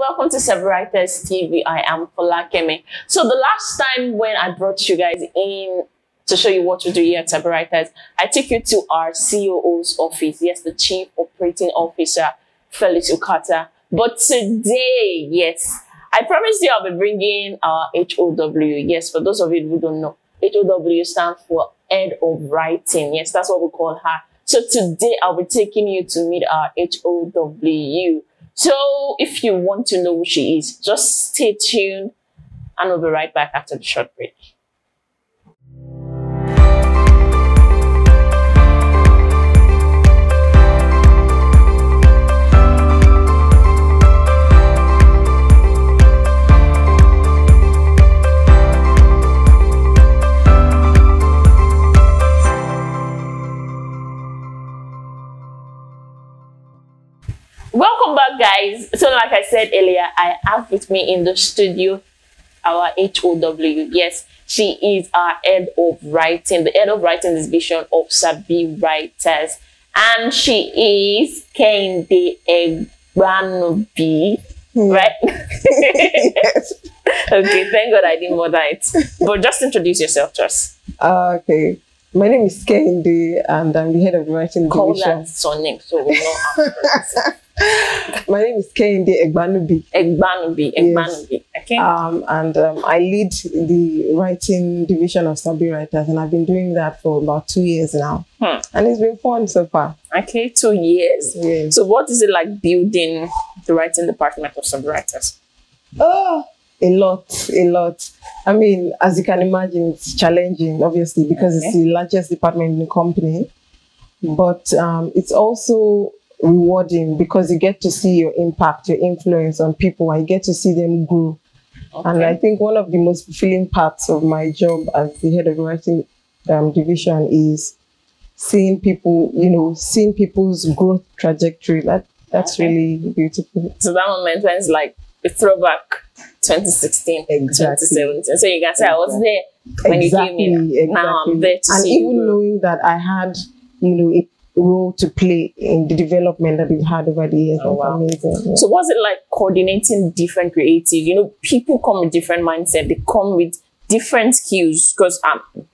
welcome to Sabi Writers TV. I am Folakemi. So the last time when I brought you guys in to show you what we do here at Sabi Writers, I took you to our COO's office. Yes, the Chief Operating Officer, Felix Ukata. But today, yes, I promised you I'll be bringing our HOW. Yes, for those of you who don't know, HOW stands for Head of Writing. Yes, that's what we call her. So today I'll be taking you to meet our HOW. So if you want to know who she is, just stay tuned and we'll be right back after the short break. Welcome back, guys. So like I said earlier, I have with me in the studio our HOW. Yes, she is our Head of Writing, the Head of Writing division of Sabi Writers. And she is Kehinde Egbanubi, right? Yes. Okay, thank God I didn't murder it. But just introduce yourself to us. Okay. My name is Kehinde and I'm the Head of the Writing Call division. that surname so we know how. My name is Kehinde Egbanubi. Egbanubi. Yes. Okay. I lead the writing division of Sabi Writers, and I've been doing that for about 2 years now. And it's been fun so far. Okay, 2 years. Yes. So what is it like building the writing department of Sabi Writers? Oh, a lot. I mean, as you can imagine, it's challenging, obviously, because it's the largest department in the company. But it's also rewarding because you get to see your impact, your influence on people, and you get to see them grow. Okay. And I think one of the most fulfilling parts of my job as the Head of the Writing division is seeing people, seeing people's growth trajectory. That's really beautiful. So that moment when it's like a throwback 2016, exactly. 2017. So you can say I was there when you came in. Exactly. Now I'm there to and see even you knowing that I had, a role to play in the development that we've had over the years. Oh, wow. Amazing. Yeah. So what's it like coordinating different creatives? People come with different mindset. They come with different skills because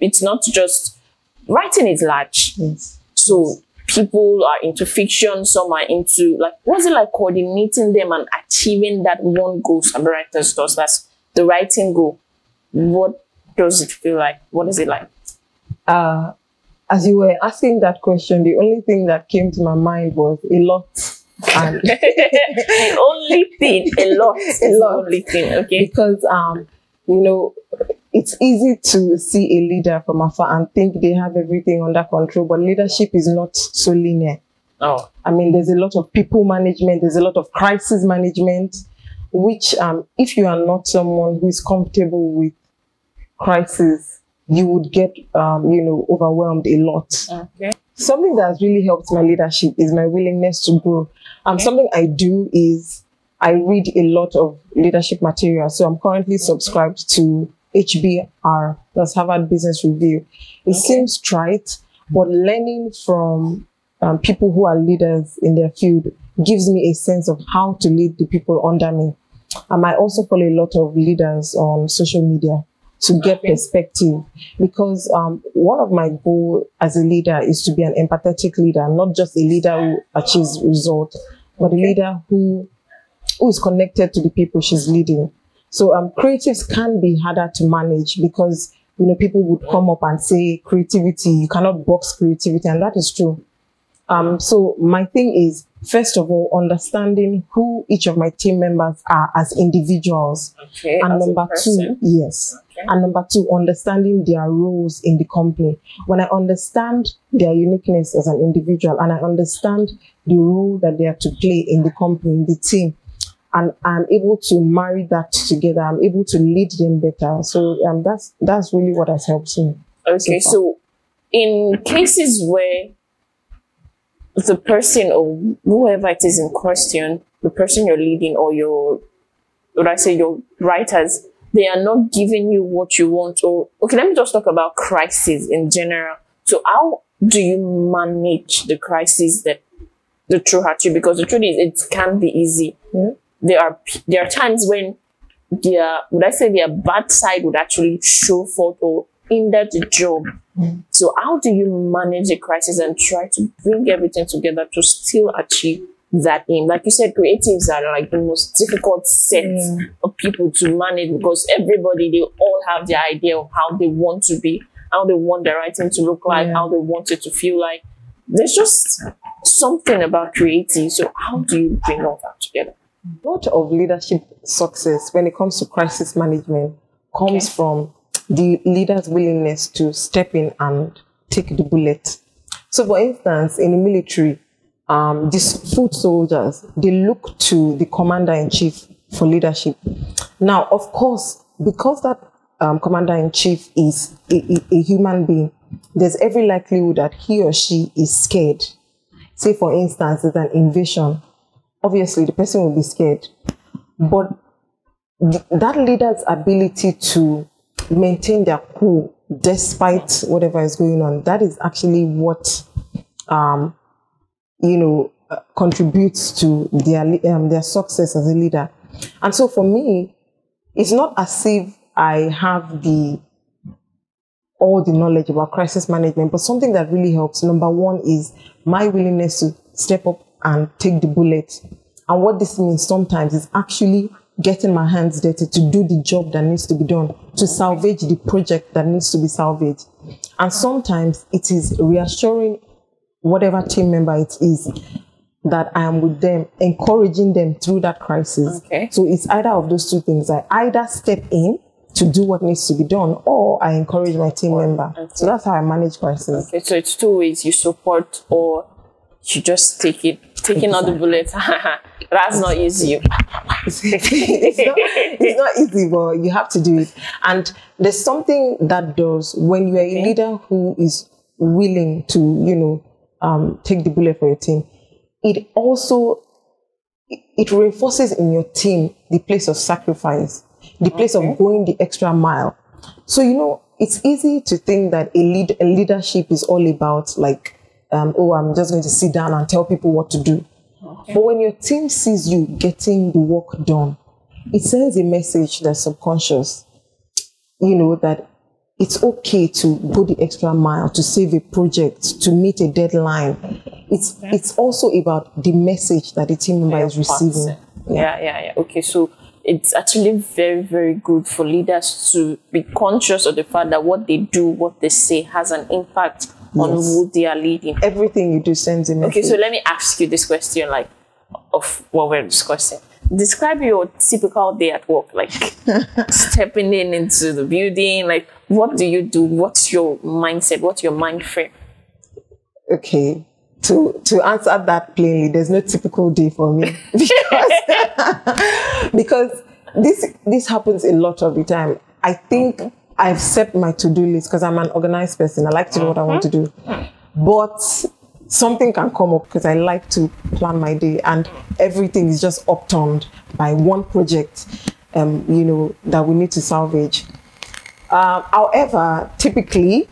it's not just writing is large. Yes. So people are into fiction, some are into what's it like coordinating them and achieving that one goal Sabi Writers does? That's the writing goal. What does it feel like? What is it like? As you were asking that question, the only thing that came to my mind was a lot. And the only thing, a lot. The only thing, okay? Because, it's easy to see a leader from afar and think they have everything under control, but leadership is not so linear. Oh. I mean, there's a lot of people management, there's a lot of crisis management, which if you are not someone who is comfortable with crisis, you would get, overwhelmed a lot. Okay. Something that has really helped my leadership is my willingness to grow. Something I do is I read a lot of leadership material. So I'm currently subscribed to HBR, that's Harvard Business Review. It seems trite, but learning from people who are leaders in their field gives me a sense of how to lead the people under me. I also follow a lot of leaders on social media to get perspective, because one of my goals as a leader is to be an empathetic leader, not just a leader who achieves results, but a leader who is connected to the people she's leading. So creatives can be harder to manage because people would come up and say creativity, you cannot box creativity, and that is true. So my thing is, first of all, understanding who each of my team members are as individuals. Okay. And number two, yes. Okay. And number two, understanding their roles in the company. When I understand their uniqueness as an individual and I understand the role that they have to play in the company, in the team, and I'm able to marry that together, I'm able to lead them better. So that's really what has helped me. Okay, so in cases where the person or whoever it is in question, the person you're leading or your writers, they are not giving you what you want, or okay, let me just talk about crisis in general. So how do you manage the crisis that the throw at you? Because the truth is, it can be easy. there are times when their bad side would actually show forth or hinder the job. So how do you manage a crisis and try to bring everything together to still achieve that aim? Like you said, creatives are like the most difficult set of people to manage, because everybody, they all have their idea of how they want to be, how they want their writing to look like, how they want it to feel like. There's just something about creative. So how do you bring all that together? A lot of leadership success when it comes to crisis management comes from the leader's willingness to step in and take the bullet. So for instance, in the military, these foot soldiers, they look to the commander-in-chief for leadership. Now, of course, because that commander-in-chief is a human being, there's every likelihood that he or she is scared. Say, for instance, there's an invasion. Obviously, the person will be scared. But that leader's ability to maintain their cool despite whatever is going on, that is actually what contributes to their success as a leader. And so for me, it's not as if I have all the knowledge about crisis management, but something that really helps, number one, is my willingness to step up and take the bullet. And what this means sometimes is actually getting my hands dirty to do the job that needs to be done, to salvage the project that needs to be salvaged. And sometimes it is reassuring whatever team member it is that I am with them, encouraging them through that crisis. Okay. So it's either of those two things. I either step in to do what needs to be done, or I encourage my team member. Okay. So that's how I manage crisis. Okay, so it's two ways: you support or you just take it. Taking out the bullets. That's not easy. it's not easy, but you have to do it. And there's something that does when you are a leader who is willing to, take the bullet for your team. It reinforces in your team the place of sacrifice, the place of going the extra mile. So, it's easy to think that a leadership is all about like, I'm just going to sit down and tell people what to do. Okay. But when your team sees you getting the work done, it sends a message that's subconscious, that it's okay to go the extra mile, to save a project, to meet a deadline. It's also about the message that the team member is receiving. Yeah. Okay, so it's actually very, very good for leaders to be conscious of the fact that what they do, what they say has an impact on who they are leading. Everything you do sends a message. Okay, so let me ask you this question, of what we're discussing. Describe your typical day at work, stepping into the building. What do you do? What's your mindset? What's your mind frame? Okay, to answer that plainly, there's no typical day for me because this happens a lot of the time. I think I've set my to-do list because I'm an organized person. I like to know what I want to do. But something can come up because I like to plan my day and everything is just upturned by one project, that we need to salvage. However, typically,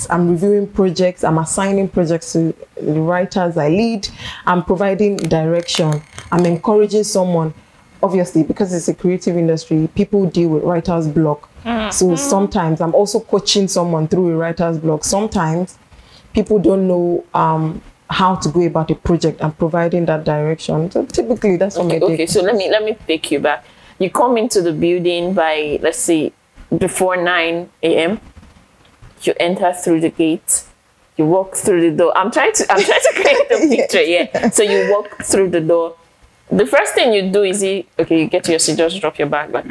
I'm reviewing projects, I'm assigning projects to the writers I lead, I'm providing direction, I'm encouraging someone. Obviously, because it's a creative industry, people deal with writer's block. So sometimes I'm also coaching someone through a writer's block. Sometimes people don't know how to go about a project and providing that direction. So typically that's what I do. Okay, so let me take you back. You come into the building by, let's say, before 9 a.m. You enter through the gate. You walk through the door. I'm trying to create the picture. Yeah. So you walk through the door. The first thing you do is you get to your seat, just drop your bag. But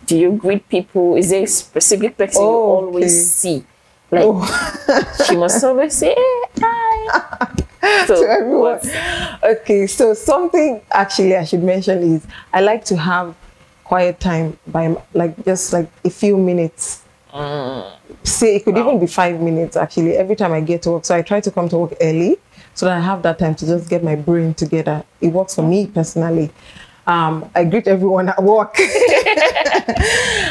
do you greet people? Is there a specific person you always see? She must always say, hey, hi. So to everyone. Okay, so something actually I should mention is I like to have quiet time by just a few minutes. Say it could even be 5 minutes actually every time I get to work. So I try to come to work early so that I have that time to just get my brain together. It works for me personally. I greet everyone at work.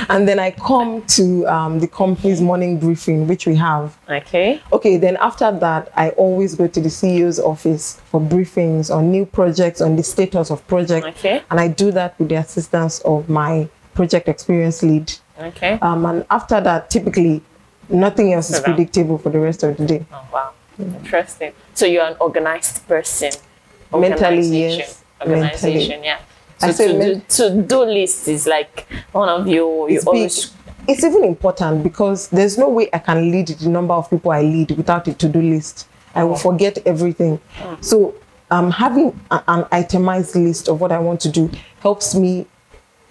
And then I come to the company's morning briefing, which we have. Okay. Okay, then after that, I always go to the CEO's office for briefings on new projects, on the status of projects. Okay. And I do that with the assistance of my project experience lead. Okay. And after that, typically, nothing else is predictable for the rest of the day. Oh, wow. Interesting. So you're an organized person. Mentally, yes. Organization, mentally. Yeah. So to-do list is like one of your... It's even important because there's no way I can lead the number of people I lead without a to-do list. I will forget everything. So having an itemized list of what I want to do helps me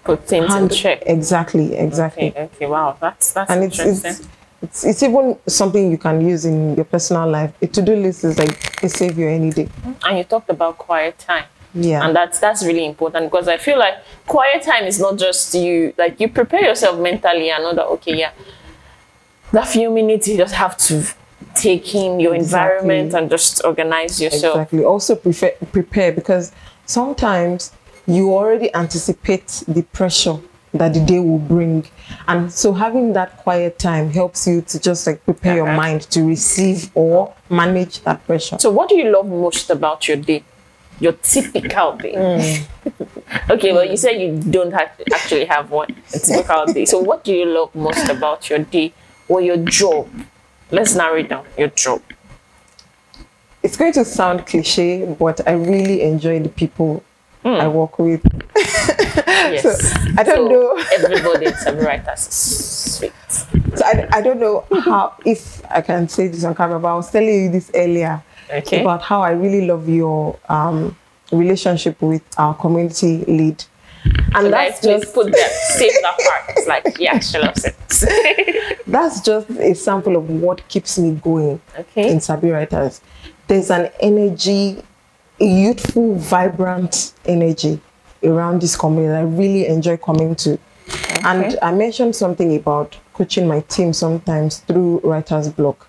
put things in check. Exactly. Okay. Wow, that's and interesting. It's even something you can use in your personal life. A to-do list is like a savior any day. And you talked about quiet time. Yeah. And that's really important because I feel like quiet time is not just you, like you prepare yourself mentally and know that, okay, yeah, that few minutes you just have to take in your environment and just organize yourself. Exactly. Also prepare because sometimes you already anticipate the pressure that the day will bring. And so having that quiet time helps you to just like prepare your mind to receive or manage that pressure. So what do you love most about your day? Your typical day. Okay, well, you said you don't actually have one a typical day. So what do you love most about your day or your job? Let's narrow it down. Your job. It's going to sound cliche, but I really enjoy the people I work with. Yes. So, I don't know. Everybody in Sabi Writers is sweet. So I don't know how, if I can say this on camera, but I was telling you this earlier. Okay. About how I really love your relationship with our community lead. And so that's just put that, save that part. It's like, yeah, she loves it. That's just a sample of what keeps me going in Sabi Writers. There's an energy, a youthful, vibrant energy around this community that I really enjoy coming to. And I mentioned something about coaching my team sometimes through writer's block.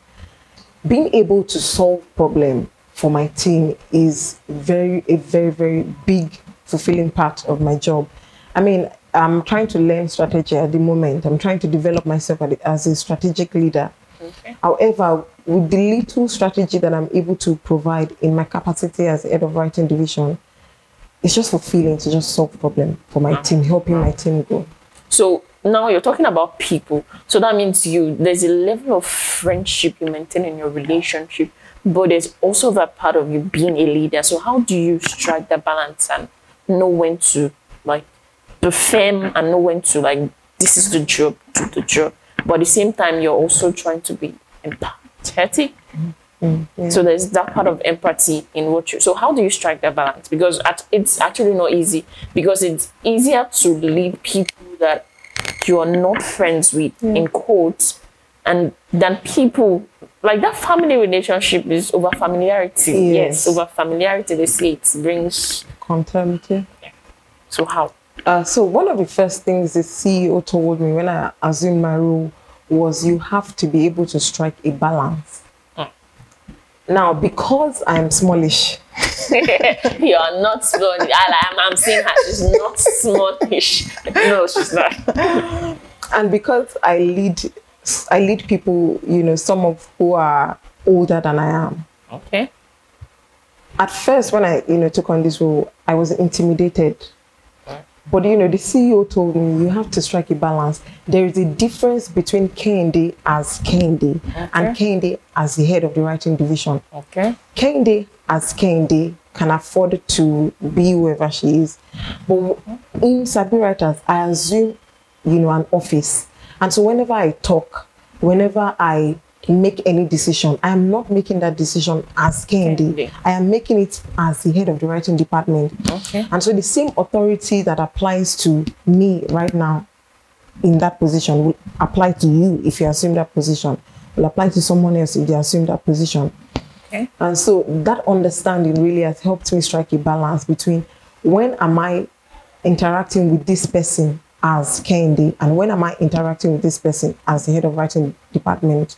Being able to solve problem for my team is a very, very big, fulfilling part of my job. I mean, I'm trying to learn strategy at the moment. I'm trying to develop myself as a strategic leader. However, with the little strategy that I'm able to provide in my capacity as head of writing division, it's just fulfilling to just solve problem for my team, helping my team grow. So now you're talking about people. So that means there's a level of friendship you maintain in your relationship, but there's also that part of you being a leader. So how do you strike the balance and know when to like be firm and know when to like, this is the job, do the job. But at the same time, you're also trying to be empathetic. So there's that part of empathy in what you... So how do you strike that balance? Because it's actually not easy. Because it's easier to lead people that you are not friends with, in quotes, and than people... Like that family relationship is over familiarity. Yes, over familiarity, they say it brings... Contempt. So how? So one of the first things the CEO told me when I assumed my role was you have to be able to strike a balance. Now, because I'm smallish. You are not small. I'm saying her, she's not smallish. No, she's not. And because I lead people, you know, some of who are older than I am. Okay. At first, when I, took on this role, I was intimidated. But, the CEO told me, you have to strike a balance. There is a difference between Kehinde as Kehinde and Kehinde as the head of the writing division. Kehinde as Kehinde can afford to be whoever she is. But in Sabi Writers, I assume, an office. And so whenever I talk, whenever I make any decision, I am not making that decision as Kehinde. I am making it as the head of the writing department. And so the same authority that applies to me right now in that position will apply to you if you assume that position, will apply to someone else if they assume that position. And so that understanding really has helped me strike a balance between when am I interacting with this person as Kehinde and when am I interacting with this person as the head of writing department.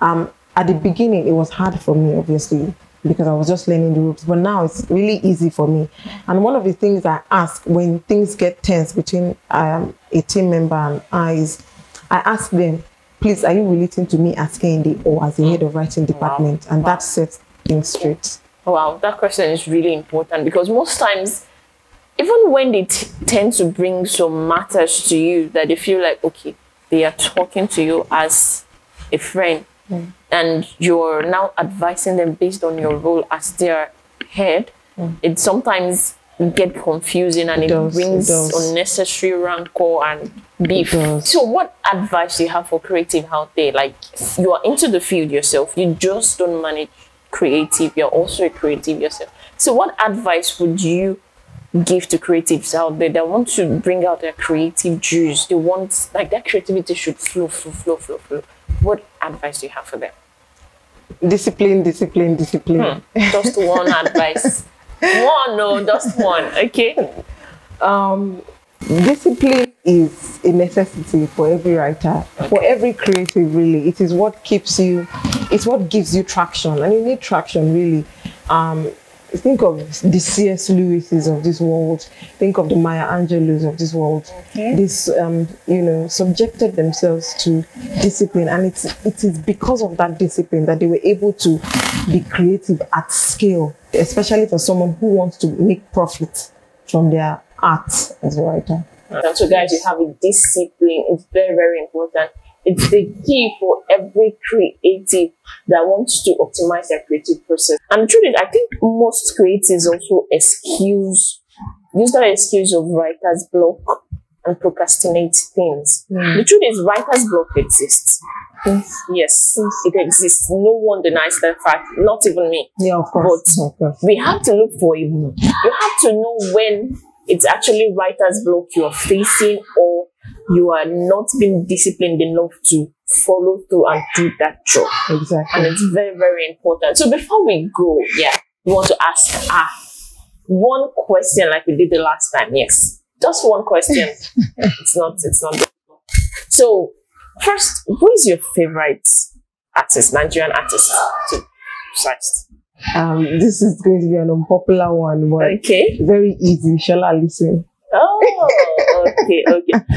At the beginning, it was hard for me, obviously, because I was just learning the ropes. But now it's really easy for me. And one of the things I ask when things get tense between a team member and I is, I ask them, please, are you relating to me as Kehinde or as the head of writing department? And that sets things straight. Wow, that question is really important, because most times, even when they tend to bring some matters to you that they feel like, okay, they are talking to you as a friend, and you're now advising them based on your role as their head, it sometimes get confusing, and it brings unnecessary rancor and beef. So what advice do you have for creative out there? Like, you are into the field yourself, you just don't manage creative, you're also a creative yourself. So what advice would you give to creatives out there that want to bring out their creative juice? They want, like, their creativity should flow. What advice do you have for them? Discipline. Just one advice. Just one. Okay. Discipline is a necessity for every writer, for every creative, really. It is what keeps you, it's what gives you traction, and you need traction, really. Think of the C.S. Lewis's of this world. Think of the Maya Angelou's of this world. This, subjected themselves to discipline, and it is because of that discipline that they were able to be creative at scale, especially for someone who wants to make profit from their art as a writer. So guys, you have a discipline. It's very, very important. It's the key for every creative that wants to optimize their creative process. And the truth is, I think most creatives also use that excuse of writer's block and procrastinate things. The truth is, writer's block exists. Yes, it exists. No one denies that fact, not even me. Yeah, of course. But we have to look for it. You have to know when it's actually writer's block you are facing, or you are not being disciplined enough to follow through and do that job. Exactly. And it's very, very important. So before we go, we want to ask one question like we did the last time. Yes, just one question. It's not difficult. So first, who is your favorite artist, Nigerian artist? This is going to be an unpopular one, but very easy. Shall I listen? Oh, okay.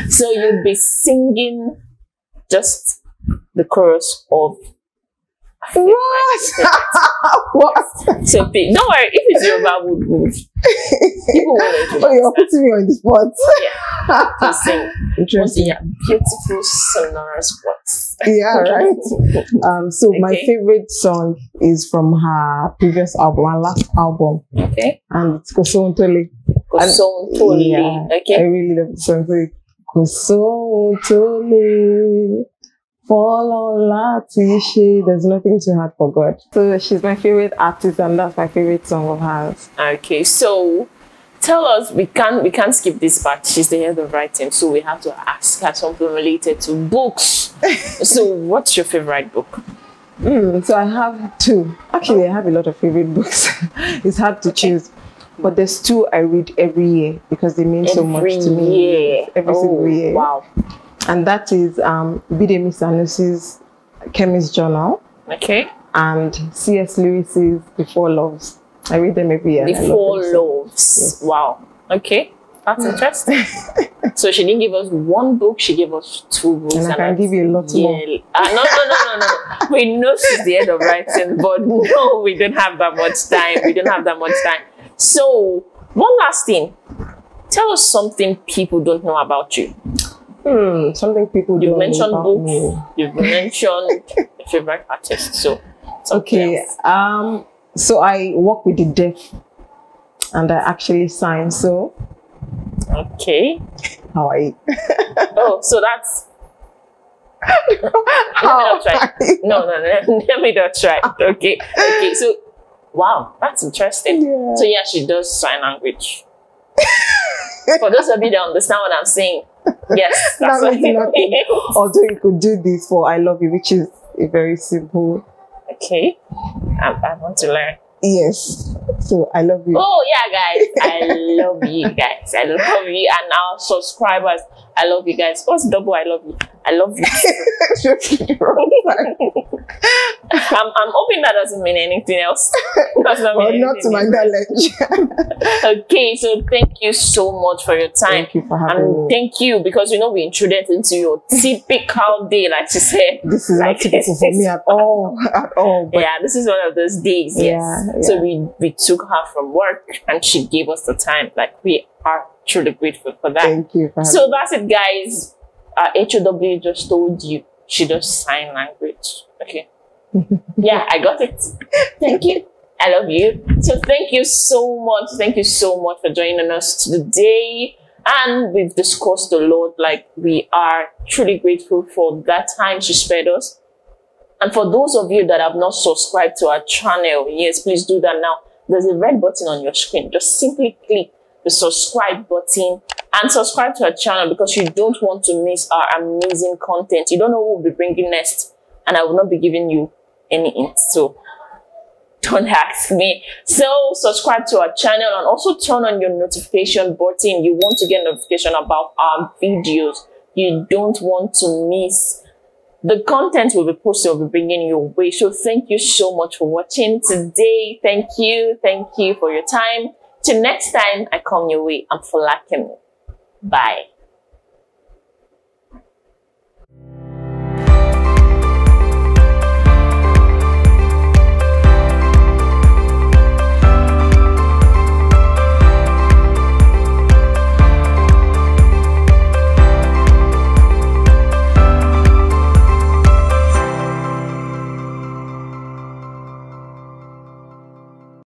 So you'll be singing just the chorus of what? So don't worry, if it's Yoruba, would people will. Oh, you're putting me on the spot. To sing. Interesting. Beautiful sonorous voice. Yeah, right. So my favorite song is from her previous album, her last album. And it's Kosontole. Yeah, I really love the song. Kosontole. There's nothing too hard for God. So she's my favorite artist, and that's my favorite song of hers. Okay, so tell us, we can't skip this part. She's the head of writing, so we have to ask her something related to books. So what's your favorite book? So I have two. Actually, I have a lot of favorite books. It's hard to choose. But there's two I read every year because they mean so much to me. Every single year. Wow. And that is Bidemi Sanusi's Chemist Journal. And C.S. Lewis's The Four Loves. I read them every year. The Four Loves. Yes. Wow. Okay. That's interesting. So she didn't give us one book, she gave us two books. And I can give you a lot more. No. We know she's the head of writing, but no, we don't have that much time. So, one last thing. Tell us something people don't know about you. Something people don't know. You've mentioned books. You've mentioned your favorite artist. So, else. So I work with the deaf, and I actually sign. So, how are you? Oh, so that's. Let me not try. Okay. So, wow, that's interesting. Yeah. So she does sign language. For those of you that understand what I'm saying, yes, that's what it means. Although you could do this for I love you, which is a very simple. Okay, I want to learn. Yes, so I love you. Oh yeah, guys, I love you guys. I love you, and our subscribers. I love you guys. What's double? I love you. I love you. I'm hoping that doesn't mean anything else. Does not mean not to my knowledge. Okay, so thank you so much for your time. Thank you for having me. Thank you, because we intruded into your typical day, like you said. This is not typical for me at all. At all. But yeah, this is one of those days. Yes. Yeah. So we took her from work and she gave us the time. Like, we are truly grateful for that. Thank you for having me. That's it, guys. HOW just told you she does sign language. Okay. Yeah, I got it. Thank you. I love you. So thank you so much. Thank you so much for joining us today. And we've discussed a lot. Like, we are truly grateful for that time she spared us. And for those of you that have not subscribed to our channel, yes, please do that now. There's a red button on your screen. Just simply click the subscribe button and subscribe to our channel, because you don't want to miss our amazing content. You don't know who will be bringing next, and I will not be giving you any hints, so don't ask me. So subscribe to our channel and also turn on your notification button. You want to get notification about our videos. You don't want to miss the content we'll be posting, we'll be bringing your way. So thank you so much for watching today. Thank you for your time. Till next time I come your way, I'm Folakemi. Bye.